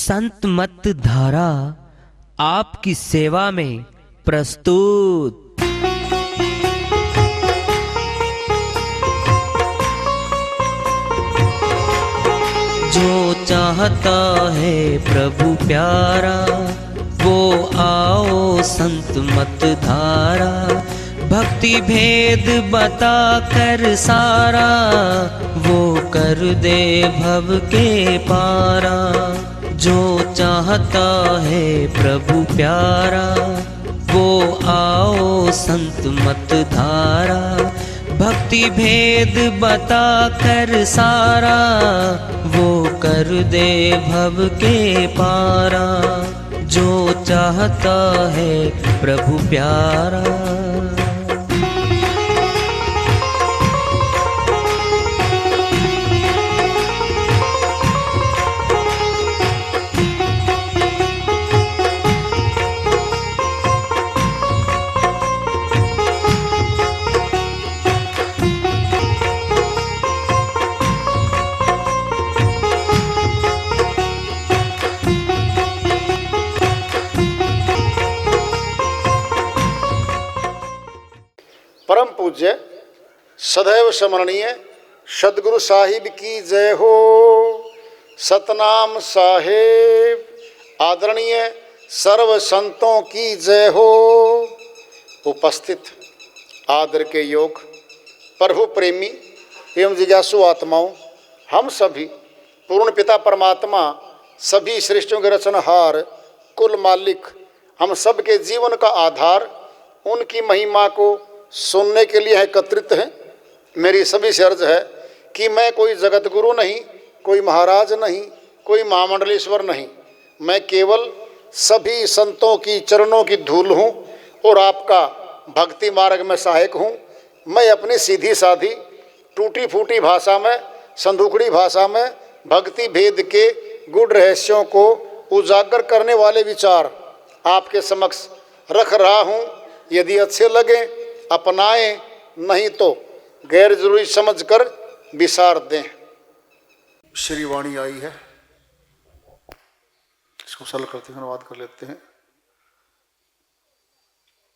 संत मत धारा आपकी सेवा में प्रस्तुत। जो चाहता है प्रभु प्यारा वो आओ संत मत धारा, भक्ति भेद बता कर सारा वो कर दे भव के पारा। जो चाहता है प्रभु प्यारा वो आओ संत मत धारा, भक्ति भेद बता कर सारा वो कर दे भव के पारा। जो चाहता है प्रभु प्यारा। परम पूज्य सदैव स्मरणीय सदगुरु साहिब की जय हो। सतनाम साहेब आदरणीय सर्व संतों की जय हो। उपस्थित आदर के योग प्रभु प्रेमी एवं जिज्ञासु आत्माओं, हम सभी पूर्ण पिता परमात्मा सभी सृष्टियों के रचनहार कुल मालिक हम सब के जीवन का आधार उनकी महिमा को सुनने के लिए एकत्रित हैं। मेरी सभी से अर्ज है कि मैं कोई जगत गुरु नहीं, कोई महाराज नहीं, कोई महामंडलेश्वर नहीं, मैं केवल सभी संतों की चरणों की धूल हूँ और आपका भक्ति मार्ग में सहायक हूँ। मैं अपनी सीधी साधी टूटी फूटी भाषा में, संदूकड़ी भाषा में भक्ति भेद के गुड़ रहस्यों को उजागर करने वाले विचार आपके समक्ष रख रहा हूँ। यदि अच्छे लगे अपनाएं, नहीं तो गैर जरूरी समझकर विसार दें। श्री वाणी आई है, इसको सरल करते हुए अनुवाद कर लेते हैं।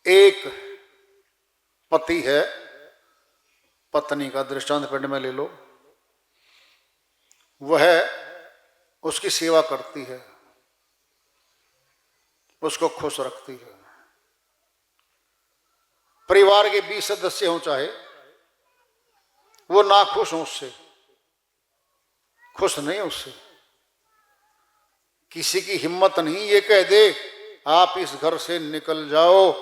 एक पति है, पत्नी का दृष्टांत पेड़ में ले लो। वह उसकी सेवा करती है, उसको खुश रखती है। परिवार के 20 सदस्य हों चाहे, वो ना खुश हों उससे, खुश नहीं उससे। किसी की हिम्मत नहीं ये कह दे आप इस घर से निकल जाओ,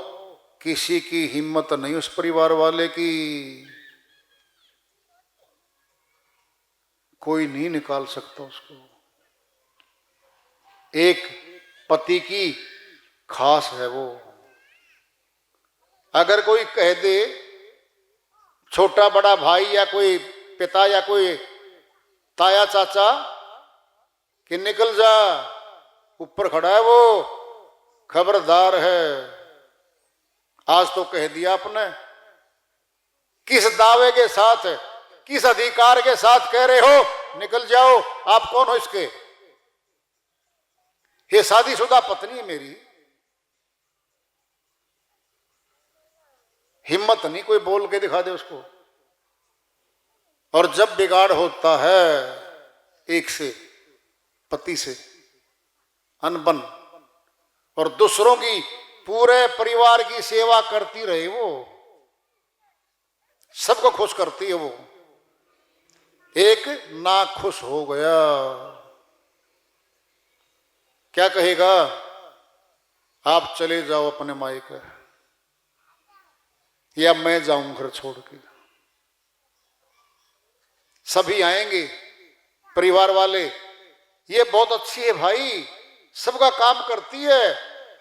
किसी की हिम्मत नहीं उस परिवार वाले की। कोई नहीं निकाल सकता उसको। एक पति की खास है वो। अगर कोई कह दे, छोटा बड़ा भाई या कोई पिता या कोई ताया चाचा कि निकल जा, ऊपर खड़ा है वो, खबरदार है। आज तो कह दिया आपने। किस दावे के साथ, किस अधिकार के साथ कह रहे हो निकल जाओ? आप कौन हो इसके? ये शादीशुदा पत्नी है मेरी। हिम्मत नहीं कोई बोल के दिखा दे उसको। और जब बिगाड़ होता है एक से, पति से, अनबन, और दूसरों की, पूरे परिवार की सेवा करती रहे, वो सबको खुश करती है, वो एक ना खुश हो गया, क्या कहेगा? आप चले जाओ अपने मायके, या मैं जाऊं घर छोड़ के। सभी आएंगे परिवार वाले, ये बहुत अच्छी है भाई, सबका काम करती है,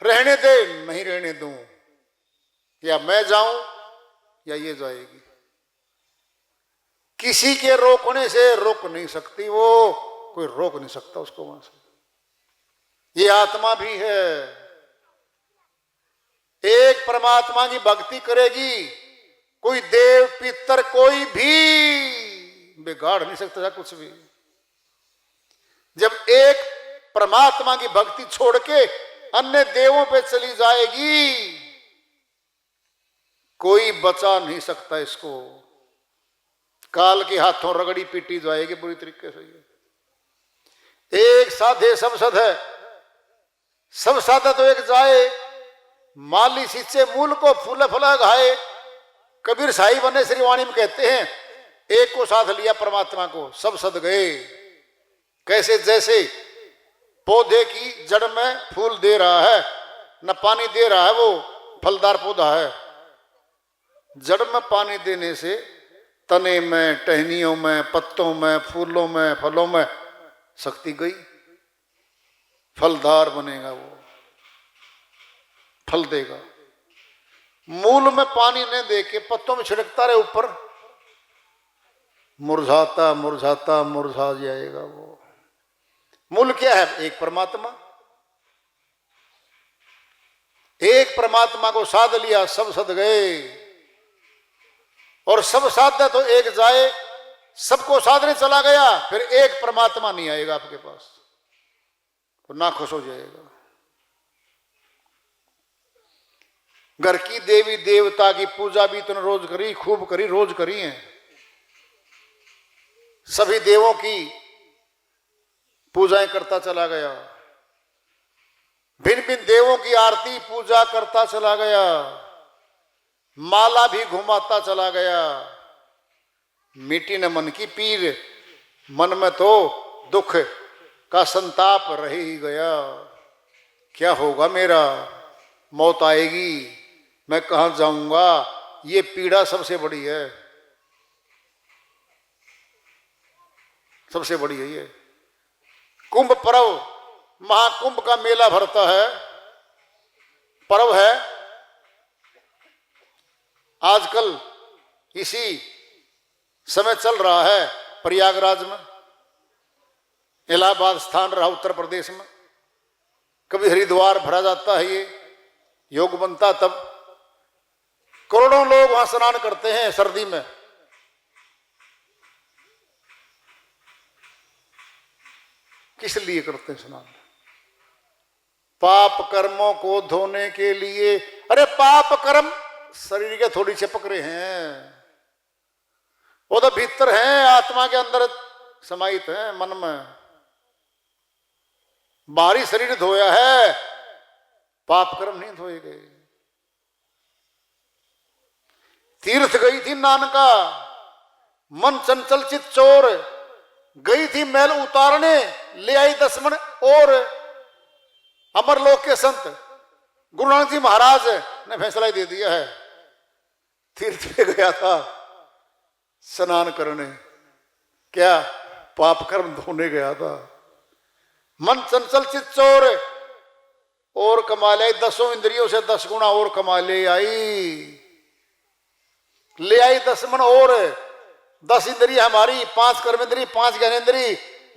रहने दे। नहीं रहने दूं, या मैं जाऊं या ये जाएगी। किसी के रोकने से रोक नहीं सकती वो, कोई रोक नहीं सकता उसको वहां से। ये आत्मा भी है, एक परमात्मा की भक्ति करेगी, कोई देव पितर कोई भी बिगाड़ नहीं सकता कुछ भी। जब एक परमात्मा की भक्ति छोड़ के अन्य देवों पे चली जाएगी, कोई बचा नहीं सकता इसको। काल के हाथों रगड़ी पीटी जाएगी बुरी तरीके से। एक साधे सब सद है, सब साधा तो एक जाए, माली सींचे मूल को फूल फला घाए। कबीर साहिब बने श्रीवाणी में कहते हैं, एक को साथ लिया परमात्मा को, सब सद गए। कैसे? जैसे पौधे की जड़ में फूल दे रहा है, न पानी दे रहा है, वो फलदार पौधा है। जड़ में पानी देने से तने में, टहनियों में, पत्तों में, फूलों में, फलों में शक्ति गई, फलदार बनेगा, वो फल देगा। मूल में पानी न दे के पत्तों में छिड़कता रहे ऊपर, मुरझाता मुरझाता मुरझा जाएगा वो। मूल क्या है? एक परमात्मा। एक परमात्मा को साध लिया, सब सद गए। और सब साध तो एक जाए, सबको साधने चला गया, फिर एक परमात्मा नहीं आएगा आपके पास, तो नाखुश हो जाएगा। घर की देवी देवता की पूजा भी तुमने रोज करी, खूब करी, रोज करी है। सभी देवों की पूजाएं करता चला गया, भिन्न भिन्न देवों की आरती पूजा करता चला गया, माला भी घुमाता चला गया। मिट्टी न मन की पीर, मन में तो दुख का संताप रह ही गया। क्या होगा मेरा? मौत आएगी, मैं कहां जाऊंगा? ये पीड़ा सबसे बड़ी है, सबसे बड़ी है ये। कुंभ पर्व, महाकुंभ का मेला भरता है, पर्व है। आजकल इसी समय चल रहा है प्रयागराज में, इलाहाबाद स्थान रहा उत्तर प्रदेश में। कभी हरिद्वार भरा जाता है, ये योग बनता तब करोड़ों लोग वहां स्नान करते हैं सर्दी में। किस लिए करते हैं स्नान? पाप कर्मों को धोने के लिए। अरे पाप कर्म शरीर के थोड़ी चिपक रहे हैं, वो तो भीतर हैं, आत्मा के अंदर समाहित है, मन में। बाहरी शरीर धोया है, पाप कर्म नहीं धोए गए। तीर्थ गई थी नानका, मन चंचल चित चोर, गई थी मैल उतारने, ले आई 10 मन और। अमरलोक के संत गुरु नानक जी महाराज ने फैसला दे दिया है, तीर्थ पे गया था स्नान करने, क्या पाप कर्म धोने गया था। मन चंचल चित चोर और कमा ले आई, 10 इंद्रियों से 10 गुना और कमा ले आई। ले आई 10 मन और, 10 इंद्रिय हमारी, 5 कर्म इंद्रिय, 5 ज्ञानेंद्रिय,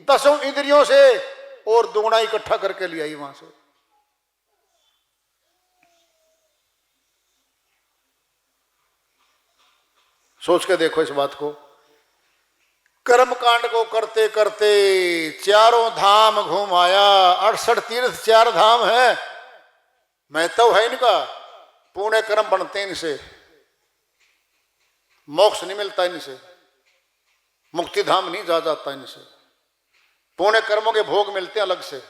10 इंद्रियों से और दुगुना इकट्ठा करके ले आई वहां से। सोच के देखो इस बात को। कर्म कांड को करते करते चारों धाम घूम आया। 68 तीर्थ 4 धाम है, महत्व है इनका। पुण्य कर्म बनते हैं इनसे, मोक्ष नहीं मिलता इनसे, मुक्ति धाम नहीं जा जाता इनसे। पुण्य कर्मों के भोग मिलते हैं अलग से।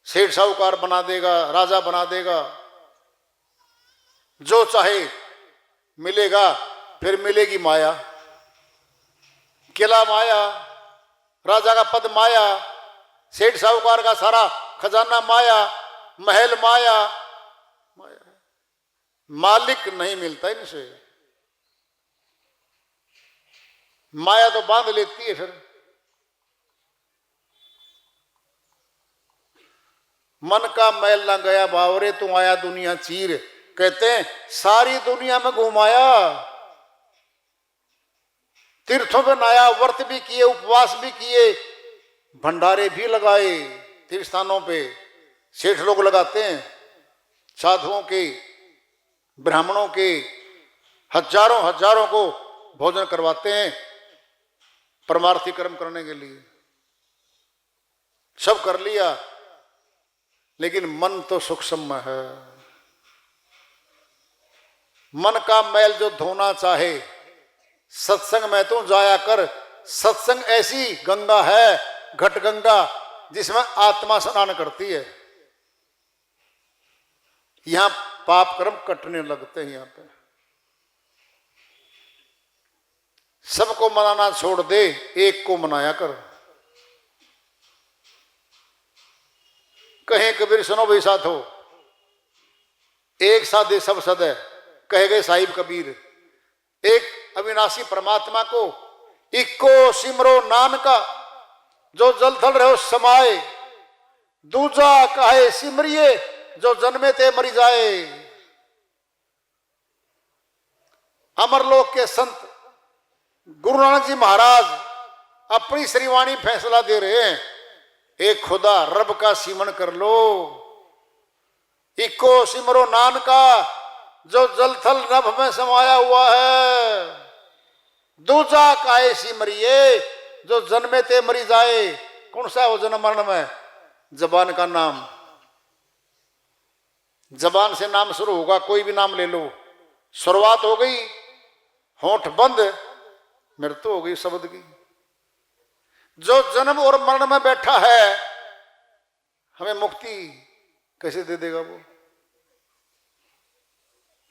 सेठ साहूकार बना देगा, राजा बना देगा, जो चाहे मिलेगा। फिर मिलेगी माया, किला माया, राजा का पद माया, सेठ साहूकार का सारा खजाना माया, महल माया, माया। मालिक नहीं मिलता इनसे। माया तो बांध लेती है। फिर मन का मैल ना गया बावरे, तू आया दुनिया चीर। कहते हैं सारी दुनिया में घुमाया, तीर्थों पे नया, व्रत भी किए, उपवास भी किए, भंडारे भी लगाए तीर्थ स्थानों पे। सेठ लोग लगाते हैं, साधुओं के, ब्राह्मणों के हजारों हजारों को भोजन करवाते हैं परमार्थी कर्म करने के लिए। सब कर लिया, लेकिन मन तो सूक्ष्म है। मन का मैल जो धोना चाहे सत्संग में तो जाया कर। सत्संग ऐसी गंगा है, घट गंगा, जिसमें आत्मा स्नान करती है। यहां पाप कर्म कटने लगते हैं। यहां पे सबको मनाना छोड़ दे, एक को मनाया कर। कहें कबीर सुनो भाई साथो, एक साधे सब सद है, कहे गए साहिब कबीर। एक अविनाशी परमात्मा को इक्को सिमरो नानका, जो जल थल रहो समाए। दूजा काहे सिमरिए, जो जन्मे ते मरी जाए। अमरलोक के संत गुरु नानक जी महाराज अपनी श्रीवाणी फैसला दे रहे हैं, एक खुदा रब का सिमरण कर लो। इको सिमरो नानका, जो जलथल रब में समाया हुआ है। दूजा काहे सिमरिए, जो जन्मे ते मरी जाए। कौन सा है वो जन्म मरण में? जबान का नाम। जबान से नाम शुरू होगा, कोई भी नाम ले लो। शुरुआत हो गई, होंठ बंद, मृत्यु हो गई शब्द की। जो जन्म और मरण में बैठा है, हमें मुक्ति कैसे दे देगा? वो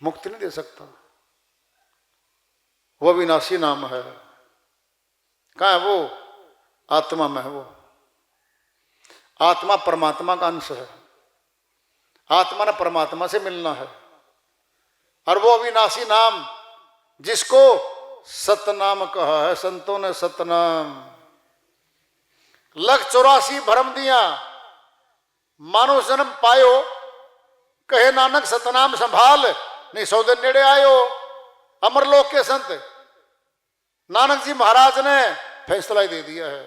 मुक्ति नहीं दे सकता। वो विनाशी नाम है। कहाँ है वो? आत्मा में है वो। आत्मा परमात्मा का अंश है। आत्मा ने परमात्मा से मिलना है। और वो अविनाशी नाम, जिसको सतनाम कहा है संतों ने, सतनाम। 184 भरम दिया, मानो जन्म पायो, कहे नानक सतनाम संभाल। नहीं 100 दिन नेड़े आयो। अमरलोक के संत नानक जी महाराज ने फैसला ही दे दिया है।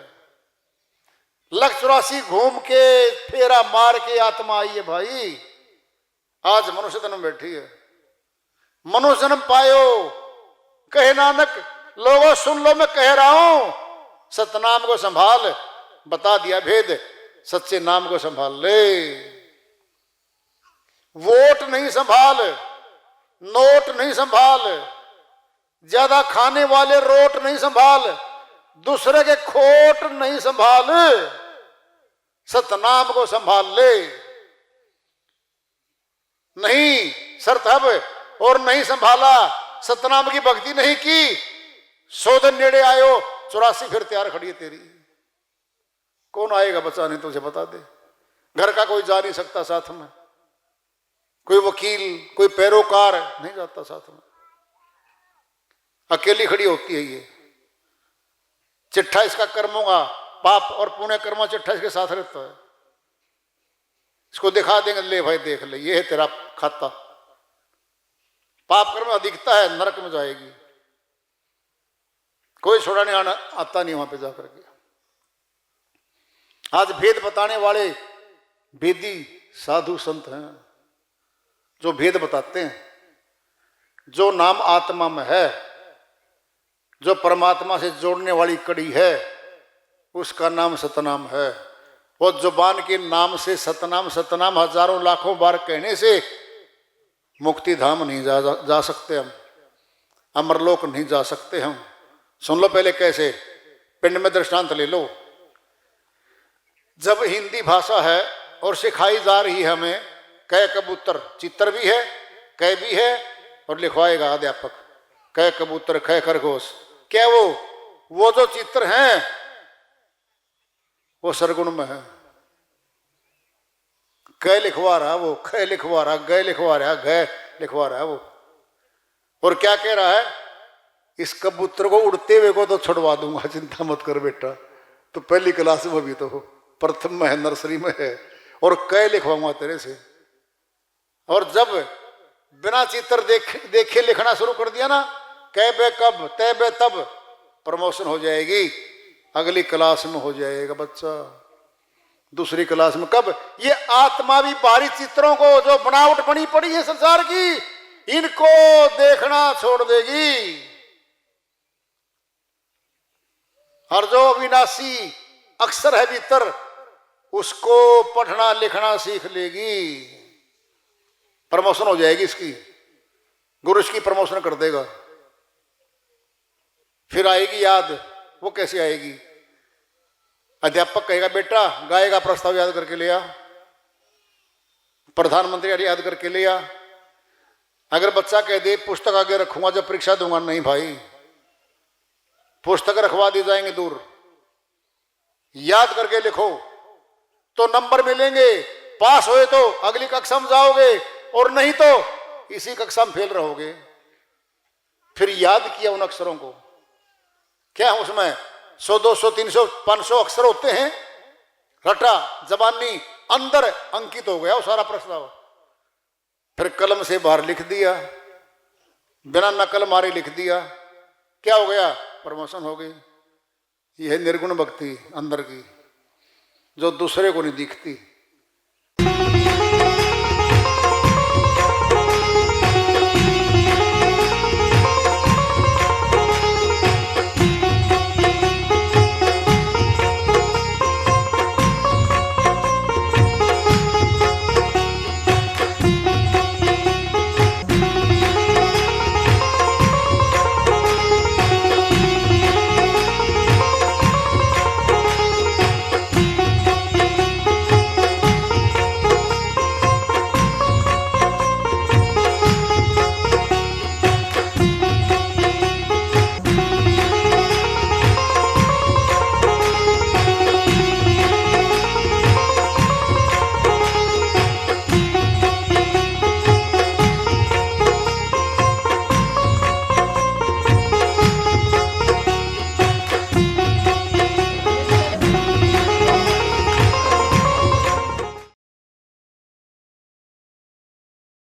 184 घूम के फेरा मार के आत्मा आई है भाई। आज मनुष्य जन्म बैठी है। मनुष्य जन्म पायो, कहे नानक लोगों सुन लो, मैं कह रहा हूं, सतनाम को संभाल। बता दिया भेद, सच्चे नाम को संभाल ले। वोट नहीं संभाल, नोट नहीं संभाल, ज्यादा खाने वाले रोट नहीं संभाल, दूसरे के खोट नहीं संभाल, सतनाम को संभाल ले। नहीं शर्त अब, और नहीं संभाला, सतनाम की भक्ति नहीं की, 100 दिन नेड़े आयो, 84 फिर तैयार खड़ी है तेरी। कौन आएगा बचाने तुझे? बता दे। घर का कोई जा नहीं सकता साथ में, कोई वकील, कोई पैरोकार नहीं जाता साथ में, अकेली खड़ी होती है ये। चिट्ठा इसका कर्मों का, पाप और पुण्य कर्म चिट्ठा इसके साथ रहता है। इसको दिखा देंगे, ले भाई देख ले, ये है तेरा खाता। पाप कर्म अधिकता है, नरक में जाएगी। कोई छोड़ाने आना आता नहीं वहां पे जाकर के। आज भेद बताने वाले भेदी साधु संत हैं, जो भेद बताते हैं। जो नाम आत्मा में है, जो परमात्मा से जोड़ने वाली कड़ी है, उसका नाम सतनाम है। और जुबान के नाम से सतनाम सतनाम हजारों लाखों बार कहने से मुक्ति धाम नहीं जा सकते हम, अमरलोक नहीं जा सकते हम। सुन लो पहले कैसे, पिंड में दृष्टांत ले लो। जब हिंदी भाषा है और सिखाई जा रही है हमें, कै कबूतर, चित्र भी है, कै भी है, और लिखवाएगा अध्यापक, कै कबूतर कै खरगोश। क्या वो जो चित्र हैं वो सरगुण में है। कै लिखवा रहा वो, कै लिखवा रहा, गै लिखवा रहा, गै लिखवा रहा है वो। और क्या कह रहा है? इस कबूतर को उड़ते हुए को तो छुड़वा दूंगा, चिंता मत कर बेटा। तो पहली क्लास में भी तो हो, प्रथम में है, नर्सरी में है, और कै लिखवाऊंगा तेरे से। और जब बिना चित्र देखे लिखना शुरू कर दिया ना, कै बे कब, तै बे तब, प्रमोशन हो जाएगी, अगली क्लास में हो जाएगा बच्चा, दूसरी क्लास में। कब? ये आत्मा भी बाहरी चित्रों को, जो बनावट बनी पड़ी है संसार की, इनको देखना छोड़ देगी। और जो अविनाशी अक्षर है भीतर, उसको पढ़ना लिखना सीख लेगी, प्रमोशन हो जाएगी इसकी, गुरु इसकी प्रमोशन कर देगा। फिर आएगी याद, वो कैसे आएगी? अध्यापक कहेगा बेटा गाएगा प्रस्ताव याद करके ले आ, प्रधानमंत्री याद करके ले आ। अगर बच्चा कह दे पुस्तक आगे रखूंगा जब परीक्षा दूंगा, नहीं भाई, पुस्तक रखवा दी जाएंगे दूर, याद करके लिखो तो नंबर मिलेंगे, पास होए तो अगली कक्षा में जाओगे और नहीं तो इसी कक्षा में फेल रहोगे। फिर याद किया उन अक्षरों को, क्या है उसमें 100 200 300 500 अक्षर होते हैं, रटा जबानी अंदर अंकित हो गया वो सारा प्रस्ताव। फिर कलम से बाहर लिख दिया, बिना नकल मारे लिख दिया, क्या हो गया? प्रमोशन हो गई। यह निर्गुण भक्ति अंदर की, जो दूसरे को नहीं दिखती।